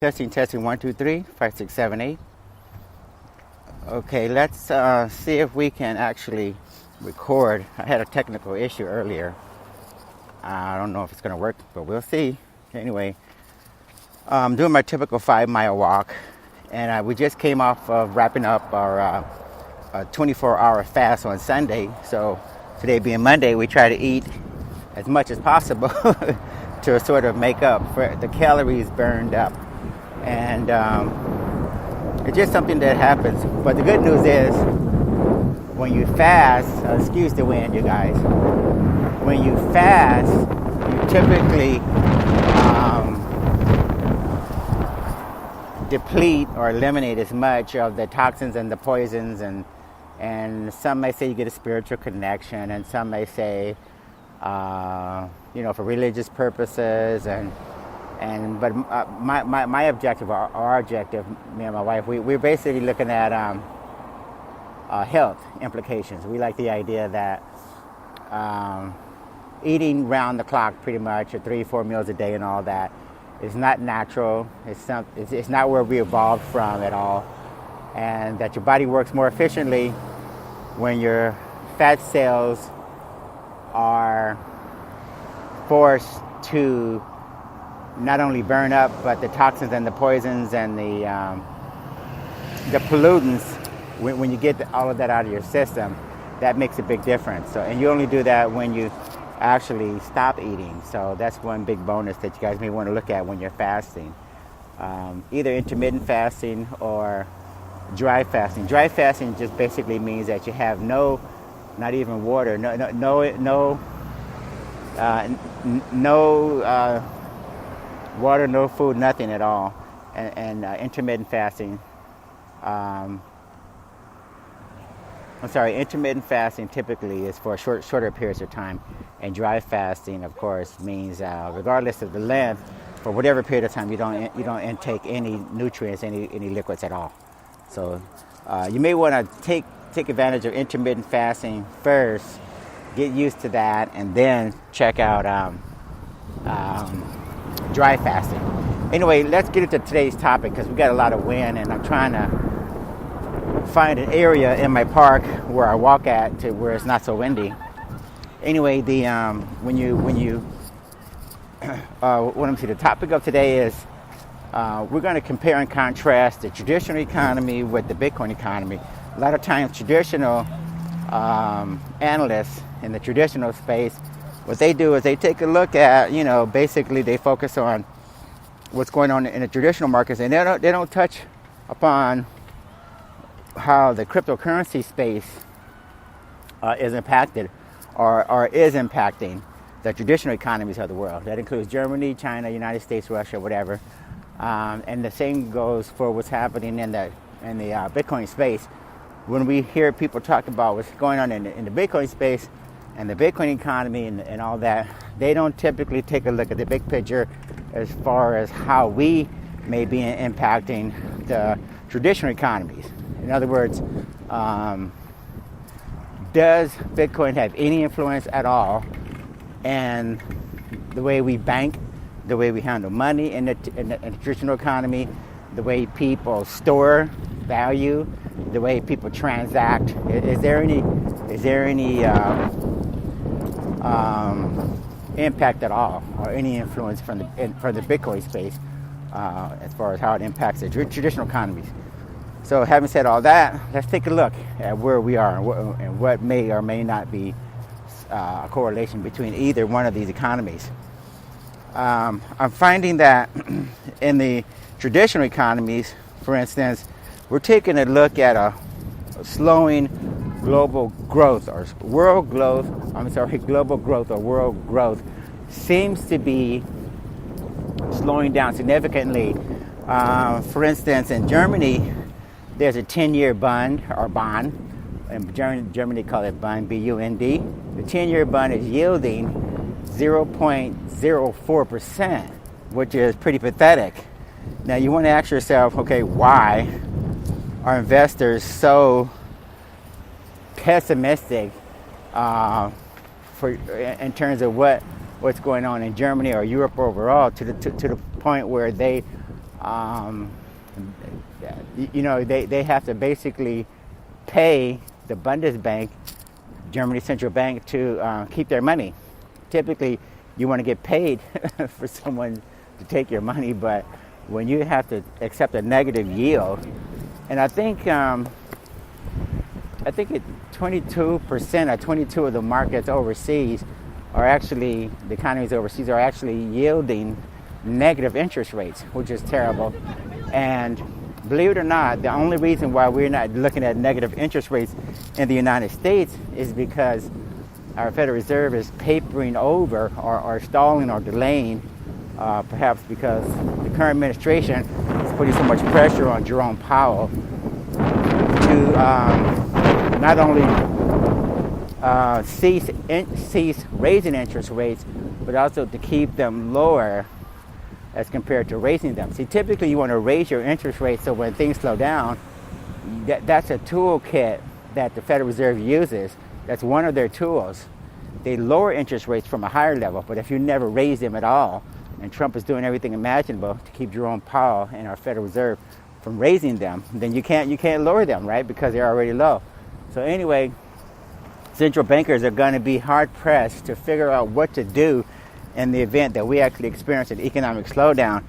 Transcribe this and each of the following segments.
Testing, testing, 1, 2, 3, 5, 6, 7, 8. Okay, let's see if we can actually record. I had a technical issue earlier. I don't know if it's going to work, but we'll see. Anyway, I'm doing my typical 5-mile walk, and we just came off of wrapping up our 24-hour fast on Sunday. So today being Monday, we try to eat as much as possible to sort of make up for the calories burned up. And it's just something that happens. But the good news is, when you fast, excuse the wind, you guys. When you fast, you typically deplete or eliminate as much of the toxins and the poisons, and some may say you get a spiritual connection, and some may say, for religious purposes, but my objective, our objective, me and my wife, we're basically looking at health implications. We like the idea that eating round the clock, pretty much, or 3-4 meals a day and all that, is not natural. It's not where we evolved from at all, and that your body works more efficiently when your fat cells are forced to not only burn up, but the toxins and the poisons and the pollutants. When you get all of that out of your system, that makes a big difference. So, and you only do that when you actually stop eating. So that's one big bonus that you guys may want to look at when you're fasting. Either intermittent fasting or dry fasting. Dry fasting just basically means that you have not even water, no water, no food, nothing at all. And intermittent fasting, intermittent fasting typically is for shorter periods of time, and dry fasting, of course, means regardless of the length, for whatever period of time, you don't intake any nutrients, any liquids at all. So you may want to take advantage of intermittent fasting first, get used to that, and then check out dry fasting. Anyway, let's get into today's topic, because we got a lot of wind, and I'm trying to find an area in my park where I walk at to where it's not so windy. Anyway, the topic of today is we're going to compare and contrast the traditional economy with the Bitcoin economy. A lot of times, traditional analysts in the traditional space, what they do is they take a look at, basically they focus on what's going on in the traditional markets, and they don't touch upon how the cryptocurrency space is impacted or is impacting the traditional economies of the world. That includes Germany, China, United States, Russia, whatever. And the same goes for what's happening in the Bitcoin space. When we hear people talk about what's going on in the Bitcoin space and the Bitcoin economy and all that, they don't typically take a look at the big picture as far as how we may be impacting the traditional economies. In other words, does Bitcoin have any influence at all in the way we bank, the way we handle money in the traditional economy, the way people store value, the way people transact? Is there any impact at all, or any influence from the Bitcoin space as far as how it impacts the traditional economies? So, having said all that, let's take a look at where we are and what may or may not be a correlation between either one of these economies. I'm finding that in the traditional economies, for instance, we're taking a look at a slowing global growth or global growth or world growth seems to be slowing down significantly. For instance, in Germany, there's a 10-year bond. In Germany call it bond, B-U-N-D. The 10-year bond is yielding 0.04%, which is pretty pathetic. Now you want to ask yourself, okay, why are investors so pessimistic in terms of what's going on in Germany or Europe overall, to the point where they um, they have to basically pay the Bundesbank, Germany's central bank, to keep their money. Typically, you want to get paid for someone to take your money, but when you have to accept a negative yield, and I think it 22% or 22 of the markets overseas are actually, the economies overseas are actually yielding negative interest rates, which is terrible. And believe it or not, the only reason why we're not looking at negative interest rates in the United States is because our Federal Reserve is papering over or stalling or delaying, perhaps because the current administration is putting so much pressure on Jerome Powell to not only cease raising interest rates, but also to keep them lower as compared to raising them. See, typically you want to raise your interest rates so when things slow down, that's a toolkit that the Federal Reserve uses. That's one of their tools. They lower interest rates from a higher level, but if you never raise them at all, and Trump is doing everything imaginable to keep Jerome Powell and our Federal Reserve from raising them, then you can't lower them, right? Because they're already low. So anyway, central bankers are going to be hard pressed to figure out what to do in the event that we actually experience an economic slowdown.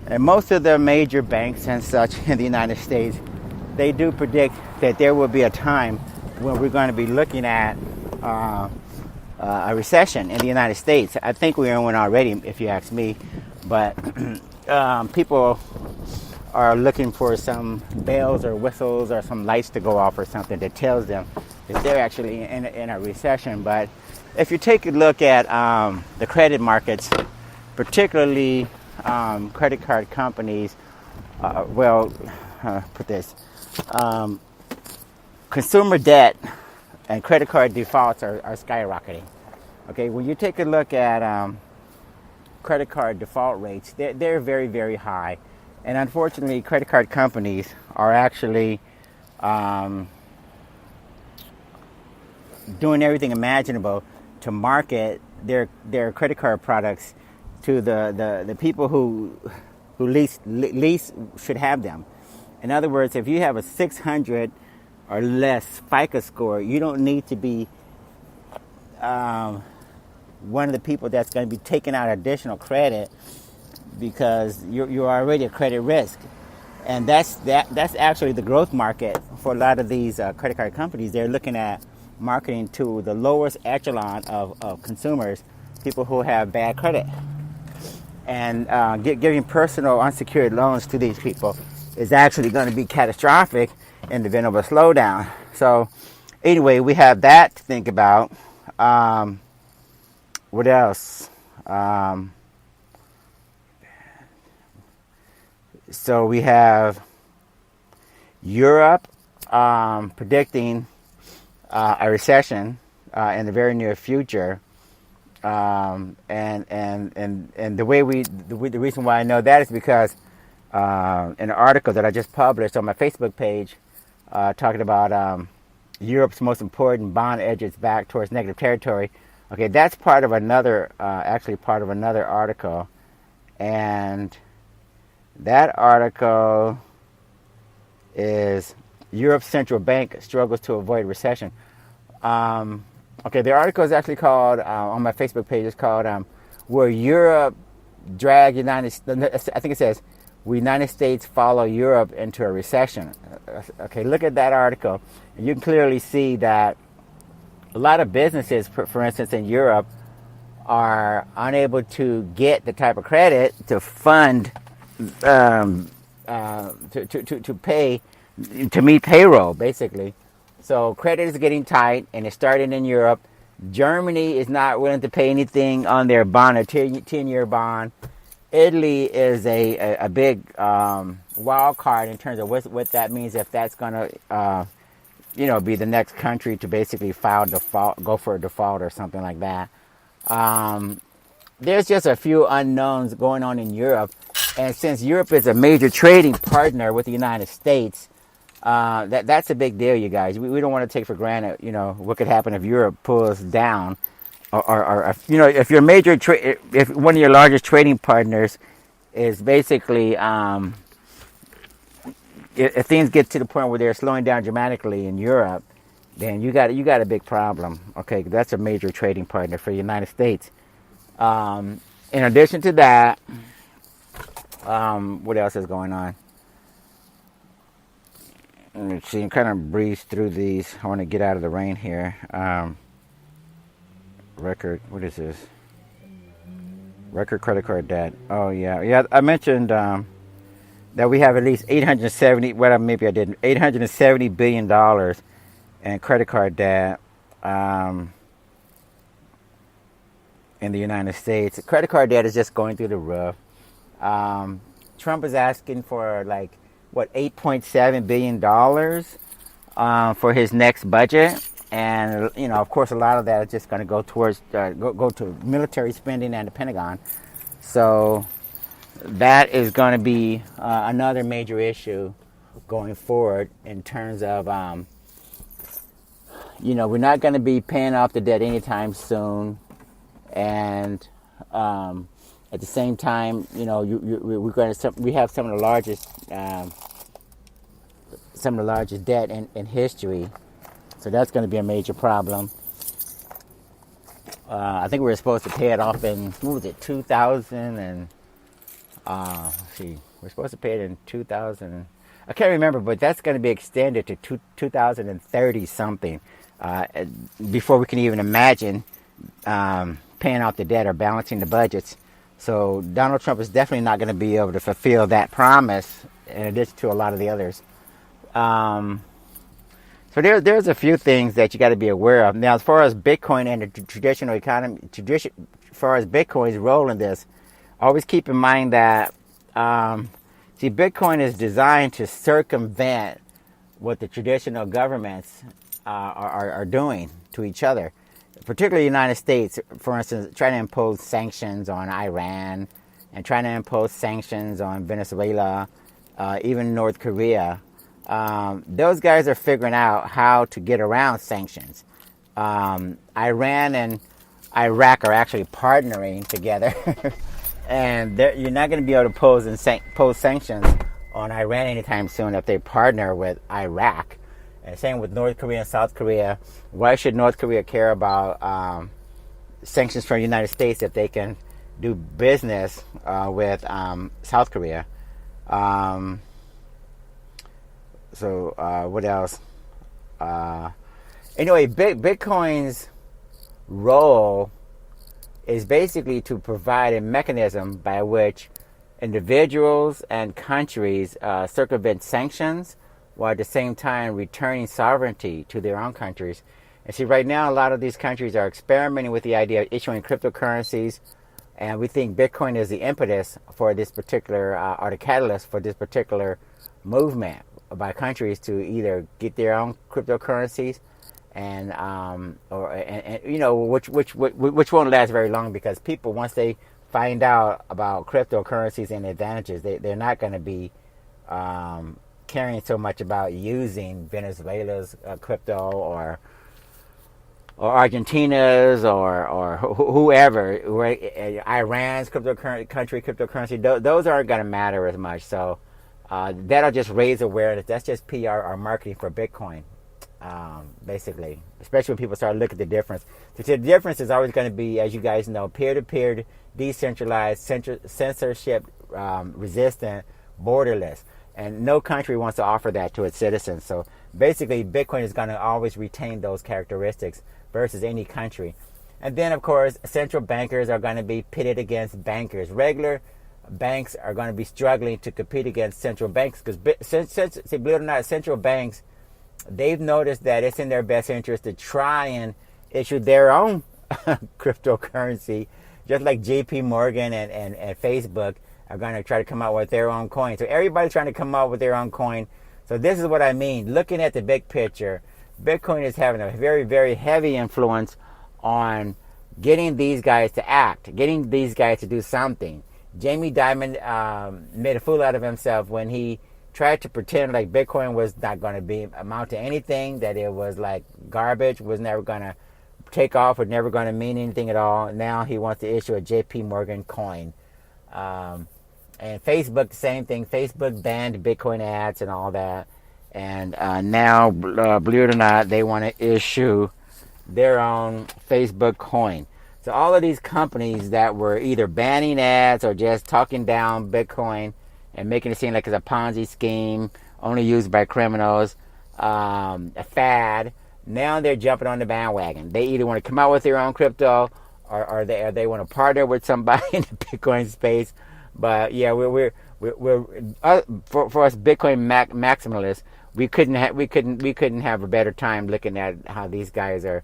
And most of the major banks and such in the United States, they do predict that there will be a time when we're going to be looking at a recession in the United States. I think we're in one already, if you ask me. But people are looking for some bells or whistles or some lights to go off or something that tells them that they're actually in a recession. But if you take a look at the credit markets, particularly credit card companies, put this, consumer debt and credit card defaults are skyrocketing. Okay, when you take a look at credit card default rates, they're very, very high. And unfortunately, credit card companies are actually doing everything imaginable to market their credit card products to the people who least should have them. In other words, if you have a 600 or less FICO score, you don't need to be one of the people that's going to be taking out additional credit because you're already a credit risk. And that's actually the growth market for a lot of these credit card companies. They're looking at marketing to the lowest echelon of consumers, people who have bad credit. And giving personal unsecured loans to these people is actually going to be catastrophic in the event of a slowdown. So anyway, we have that to think about. What else? So we have Europe predicting a recession in the very near future, and the reason why I know that is because in an article that I just published on my Facebook page, talking about Europe's most important bond edges back towards negative territory. Okay, that's part of another, part of another article, and that article is Europe's central bank struggles to avoid recession. The article is actually called, on my Facebook page, it's called Where Europe Drag United States, I think it says, Will United States Follow Europe into a Recession? Okay, look at that article, and you can clearly see that a lot of businesses, for instance, in Europe, are unable to get the type of credit to fund, to pay, to meet payroll, basically. So credit is getting tight, and it's starting in Europe. Germany is not willing to pay anything on their bond, a 10-year bond. Italy is a big wild card in terms of what that means, if that's going to be the next country to basically file default, go for a default or something like that. There's just a few unknowns going on in Europe, and since Europe is a major trading partner with the United States, that's a big deal, you guys. We don't want to take for granted, what could happen if Europe pulls down, or if your major if one of your largest trading partners is basically if things get to the point where they're slowing down dramatically in Europe, then you got a big problem. Okay, that's a major trading partner for the United States. In addition to that, what else is going on? Let me see. I'm kind of breeze through these. I want to get out of the rain here. Record. What is this? Record credit card debt. Oh yeah. I mentioned that we have at least 870. Well, maybe I didn't. $870 billion in credit card debt in the United States. Credit card debt is just going through the roof. Trump is asking for like what $8.7 billion for his next budget, and of course, a lot of that is just going to go towards go to military spending and the Pentagon. So that is going to be another major issue going forward in terms of we're not going to be paying off the debt anytime soon, and at the same time, we have some of the largest debt in history, so that's going to be a major problem. I think we were supposed to pay it off in 2000 and we're supposed to pay it in 2000. I can't remember, but that's going to be extended to 2030 something before we can even imagine paying off the debt or balancing the budgets. So Donald Trump is definitely not going to be able to fulfill that promise, in addition to a lot of the others. So there's a few things that you got to be aware of. Now, as far as Bitcoin and the traditional economy, as far as Bitcoin's role in this, always keep in mind that Bitcoin is designed to circumvent what the traditional governments are doing to each other. Particularly the United States, for instance, trying to impose sanctions on Iran and trying to impose sanctions on Venezuela, even North Korea. Those guys are figuring out how to get around sanctions. Iran and Iraq are actually partnering together, and you're not going to be able to pose sanctions on Iran anytime soon if they partner with Iraq. And same with North Korea and South Korea. Why should North Korea care about sanctions from the United States if they can do business with South Korea? What else? Anyway, Bitcoin's role is basically to provide a mechanism by which individuals and countries circumvent sanctions, while at the same time returning sovereignty to their own countries. And see, right now, a lot of these countries are experimenting with the idea of issuing cryptocurrencies, and we think Bitcoin is the impetus for this particular, or the catalyst for this particular movement by countries to either get their own cryptocurrencies, which won't last very long, because people, once they find out about cryptocurrencies and advantages, they're not going to be caring so much about using Venezuela's crypto or Argentina's or whoever, right? Iran's cryptocurrency. Those aren't going to matter as much. So that'll just raise awareness. That's just PR or marketing for Bitcoin, basically. Especially when people start looking at the difference. The difference is always going to be, as you guys know, peer-to-peer, decentralized, censorship resistant, borderless. And no country wants to offer that to its citizens. So basically, Bitcoin is going to always retain those characteristics versus any country. And then, of course, central bankers are going to be pitted against bankers. Regular banks are going to be struggling to compete against central banks because, believe it or not, central banks, they've noticed that it's in their best interest to try and issue their own cryptocurrency, just like JP Morgan and Facebook are going to try to come out with their own coin. So everybody's trying to come out with their own coin. So this is what I mean. Looking at the big picture, Bitcoin is having a very, very heavy influence on getting these guys to act, getting these guys to do something. Jamie Dimon made a fool out of himself when he tried to pretend like Bitcoin was not going to amount to anything, that it was like garbage, was never going to take off, was never going to mean anything at all. Now he wants to issue a JP Morgan coin. And Facebook, the same thing. Facebook banned Bitcoin ads and all that. And now, believe it or not, they want to issue their own Facebook coin. So all of these companies that were either banning ads or just talking down Bitcoin and making it seem like it's a Ponzi scheme only used by criminals, a fad, now they're jumping on the bandwagon. They either want to come out with their own crypto or they want to partner with somebody in the Bitcoin space. But yeah, we're for us Bitcoin maximalists, we couldn't have a better time looking at how these guys are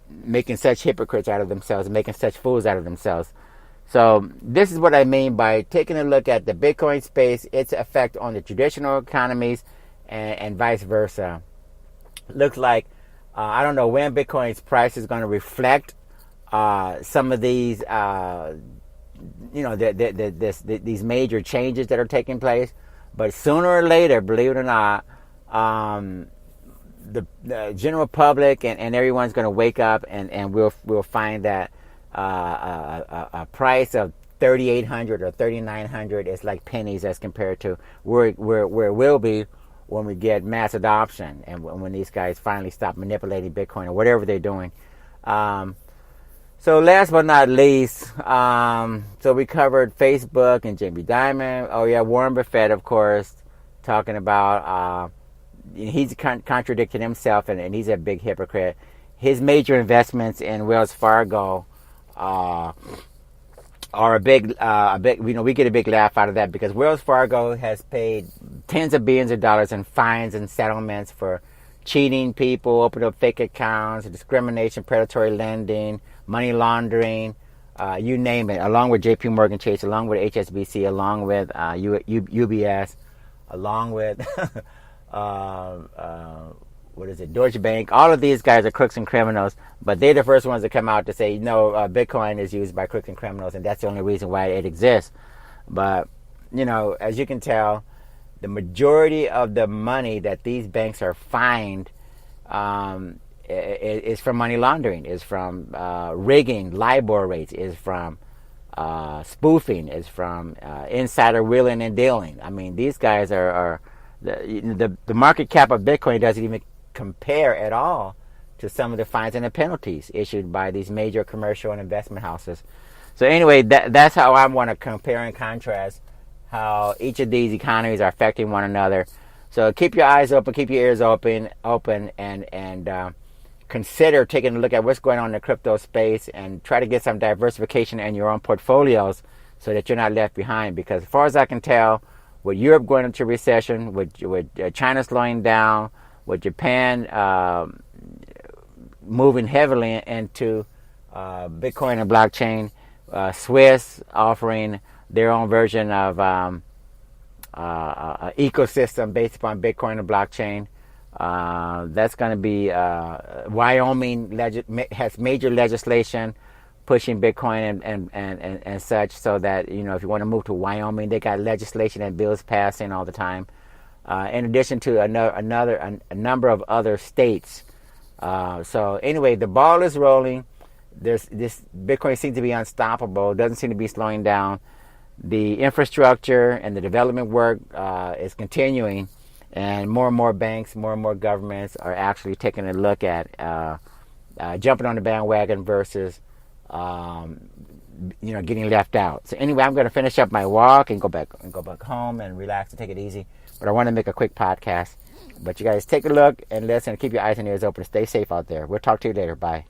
making such hypocrites out of themselves, making such fools out of themselves. So this is what I mean by taking a look at the Bitcoin space, its effect on the traditional economies, and vice versa. Looks like I don't know when Bitcoin's price is going to reflect some of these these major changes that are taking place, but sooner or later, believe it or not, the general public and everyone's going to wake up and we'll find that a price of 3,800 or 3,900 is like pennies as compared to where it will be when we get mass adoption and when these guys finally stop manipulating Bitcoin or whatever they're doing. So last but not least, so we covered Facebook and Jamie Dimon. Oh yeah, Warren Buffett, of course, talking about he's contradicting himself and he's a big hypocrite. His major investments in Wells Fargo are a big, we get a big laugh out of that because Wells Fargo has paid tens of billions of dollars in fines and settlements for cheating people, opening up fake accounts, discrimination, predatory lending, money laundering, you name it, along with JP Morgan Chase, along with HSBC, along with UBS, along with Deutsche Bank. All of these guys are crooks and criminals, but they're the first ones to come out to say, no, Bitcoin is used by crooks and criminals, and that's the only reason why it exists. But, as you can tell, the majority of the money that these banks are fined is from money laundering, is from rigging, LIBOR rates, is from spoofing, is from insider wheeling and dealing. I mean, these guys are the market cap of Bitcoin doesn't even compare at all to some of the fines and the penalties issued by these major commercial and investment houses. So anyway, that's how I want to compare and contrast how each of these economies are affecting one another. So keep your eyes open, keep your ears open, and consider taking a look at what's going on in the crypto space and try to get some diversification in your own portfolios so that you're not left behind. Because as far as I can tell, with Europe going into recession, with China slowing down, with Japan moving heavily into Bitcoin and blockchain, Swiss offering their own version of ecosystem based upon Bitcoin and blockchain. That's going to be Wyoming has major legislation pushing Bitcoin and such, so that if you want to move to Wyoming, they got legislation and bills passing all the time. In addition to a number of other states. So anyway, the ball is rolling. This Bitcoin seems to be unstoppable. It doesn't seem to be slowing down. The infrastructure and the development work is continuing, and more banks, more and more governments are actually taking a look at jumping on the bandwagon versus getting left out. So anyway, I'm going to finish up my walk and go back home and relax and take it easy. But I want to make a quick podcast. But you guys take a look and listen and keep your eyes and ears open. Stay safe out there. We'll talk to you later. Bye.